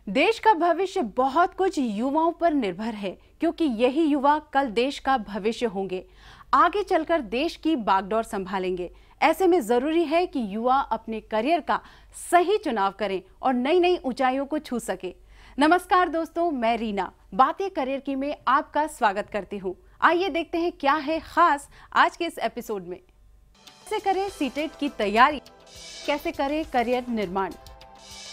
देश का भविष्य बहुत कुछ युवाओं पर निर्भर है, क्योंकि यही युवा कल देश का भविष्य होंगे। आगे चलकर देश की बागडोर संभालेंगे। ऐसे में जरूरी है कि युवा अपने करियर का सही चुनाव करें और नई नई ऊंचाइयों को छू सके। नमस्कार दोस्तों, मैं रीना बातें करियर की में आपका स्वागत करती हूं। आइए देखते हैं क्या है खास आज के इस एपिसोड में। कैसे करें सीटेट की तैयारी, कैसे करें करियर निर्माण,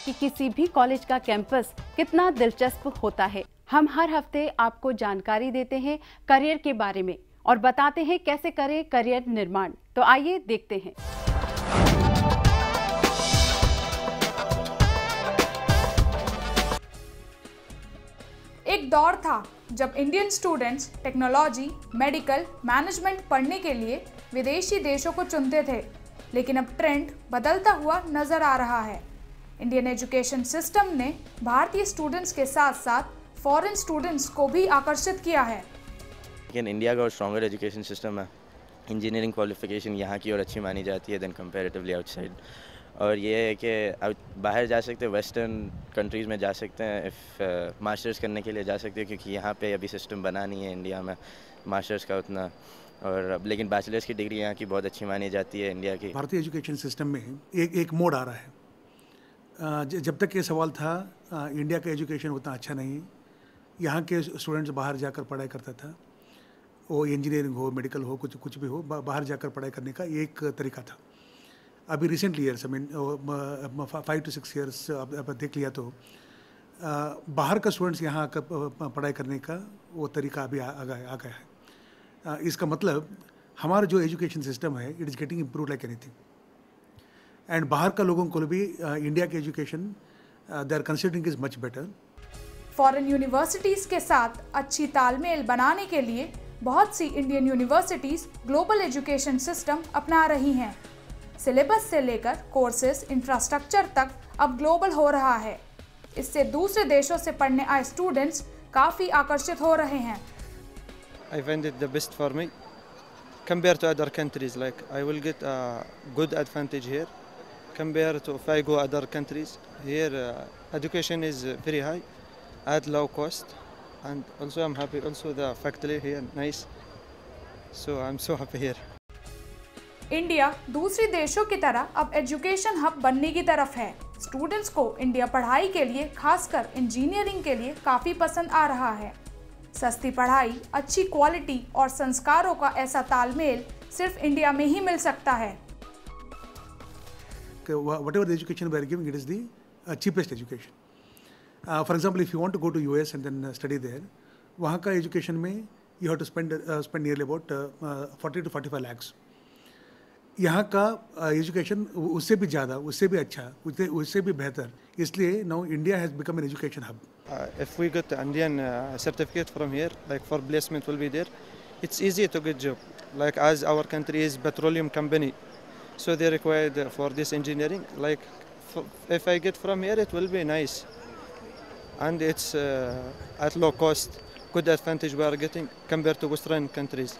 कि किसी भी कॉलेज का कैंपस कितना दिलचस्प होता है। हम हर हफ्ते आपको जानकारी देते हैं करियर के बारे में और बताते हैं कैसे करें करियर निर्माण। तो आइए देखते हैं। एक दौर था जब Indian students technology, medical, management पढ़ने के लिए विदेशी देशों को चुनते थे, लेकिन अब ट्रेंड बदलता हुआ नजर आ रहा है। इंडियन एजुकेशन सिस्टम ने भारतीय स्टूडेंट्स के साथ साथ फॉरेन स्टूडेंट्स को भी आकर्षित किया है। लेकिन इंडिया का स्ट्रॉन्गर एजुकेशन सिस्टम है। इंजीनियरिंग क्वालिफिकेशन यहाँ की और अच्छी मानी जाती है देन कंपैरेटिवली आउटसाइड। और ये है कि बाहर जा सकते हैं, वेस्टर्न कंट्रीज़ में जा सकते हैं, इफ़ मास्टर्स करने के लिए जा सकते हैं, क्योंकि यहाँ पे अभी सिस्टम बना नहीं है इंडिया में मास्टर्स का उतना। और लेकिन बैचलर्स की डिग्री यहाँ की बहुत अच्छी मानी जाती है इंडिया की। भारतीय एजुकेशन सिस्टम में एक मोड़ आ रहा है। जब तक ये सवाल था इंडिया का एजुकेशन उतना अच्छा नहीं, यहाँ के स्टूडेंट्स बाहर जाकर पढ़ाई करता था, वो इंजीनियरिंग हो, मेडिकल हो, कुछ भी हो, बाहर जाकर पढ़ाई करने का एक तरीका था। अभी रिसेंटली ईयर्स, 5 to 6 ईयर्स अब देख लिया तो बाहर का स्टूडेंट्स यहाँ आकर पढ़ाई करने का वो तरीका अभी आ गया है। इसका मतलब हमारा जो एजुकेशन सिस्टम है, it is getting improve like anything. And बाहर का लोगों को भी इंडिया के education they are considering is much better. Foreign universities के साथ अच्छी तालमेल बनाने के लिए बहुत सी Indian universities global education system अपना रही हैं। सिलेबस से लेकर कोर्सेज, इंफ्रास्ट्रक्चर तक अब ग्लोबल हो रहा है। इससे दूसरे देशों से पढ़ने आए स्टूडेंट्स काफ़ी आकर्षित हो रहे हैं। I find it the best for me compared to other countries. Like I will get a good advantage here compared to if I go other countries. Here education is very high at low cost, and also I'm happy. Also the faculty here nice, so I'm so happy here. India दूसरी देशों की तरह अब education hub बनने की तरफ है। Students को इंडिया पढ़ाई के लिए, खासकर इंजीनियरिंग के लिए काफ़ी पसंद आ रहा है। सस्ती पढ़ाई, अच्छी क्वालिटी और संस्कारों का ऐसा तालमेल सिर्फ इंडिया में ही मिल सकता है। Whatever the education we are giving, it is the cheapest education. For example, if you want to go to US and then study there, वहाँ का एजुकेशन में you have to spend nearly about 40 to 45 lakhs. यहाँ का education उससे भी ज़्यादा, उससे भी अच्छा, उससे भी बेहतर। इसलिए now India has become an education hub. If we get Indian certificate from here, like for placement will be there, it's easy to get job. Like as our country is petroleum company, so they required for this engineering. Like if I get from here, it will be nice, and it's at low cost. Good advantage we are getting compared to Western countries.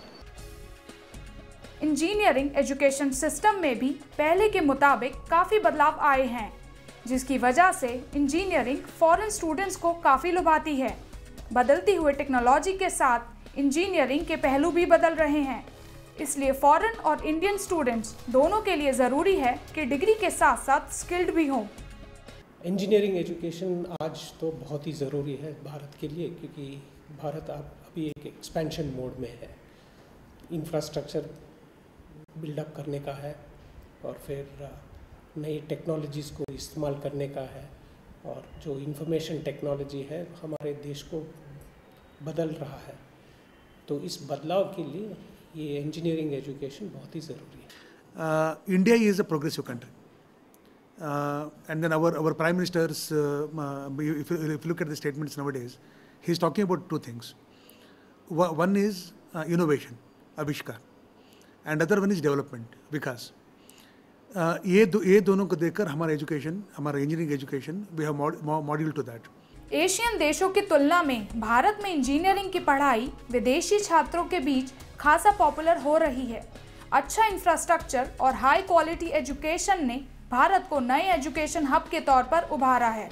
Engineering education system में भी पहले के मुताबिक काफ़ी बदलाव आए हैं, जिसकी वजह से इंजीनियरिंग फॉरेन स्टूडेंट्स को काफ़ी लुभाती है। बदलती हुए टेक्नोलॉजी के साथ इंजीनियरिंग के पहलू भी बदल रहे हैं, इसलिए फॉरेन और इंडियन स्टूडेंट्स दोनों के लिए ज़रूरी है कि डिग्री के साथ साथ स्किल्ड भी हों। इंजीनियरिंग एजुकेशन आज तो बहुत ही ज़रूरी है भारत के लिए, क्योंकि भारत अभी एक एक्सपेंशन मोड में है। इंफ्रास्ट्रक्चर बिल्डअप करने का है और फिर नई टेक्नोलॉजीज़ को इस्तेमाल करने का है, और जो इंफॉर्मेशन टेक्नोलॉजी है हमारे देश को बदल रहा है। तो इस बदलाव के लिए ये इंजीनियरिंग एजुकेशन बहुत ही ज़रूरी है। India is a progressive country, and then our prime ministers, if you look at the statements nowadays, he is talking about two things. One is innovation, आविष्कार, and other one is development, विकास। ये दोनों को देखकर हमारा education, हमारा engineering education, we have module to that. Asian देशों की तुलना में भारत में इंजीनियरिंग की पढ़ाई विदेशी छात्रों के बीच खासा पॉपुलर हो रही है। अच्छा इंफ्रास्ट्रक्चर और हाई क्वालिटी एजुकेशन ने भारत को नए एजुकेशन हब के तौर पर उभारा है।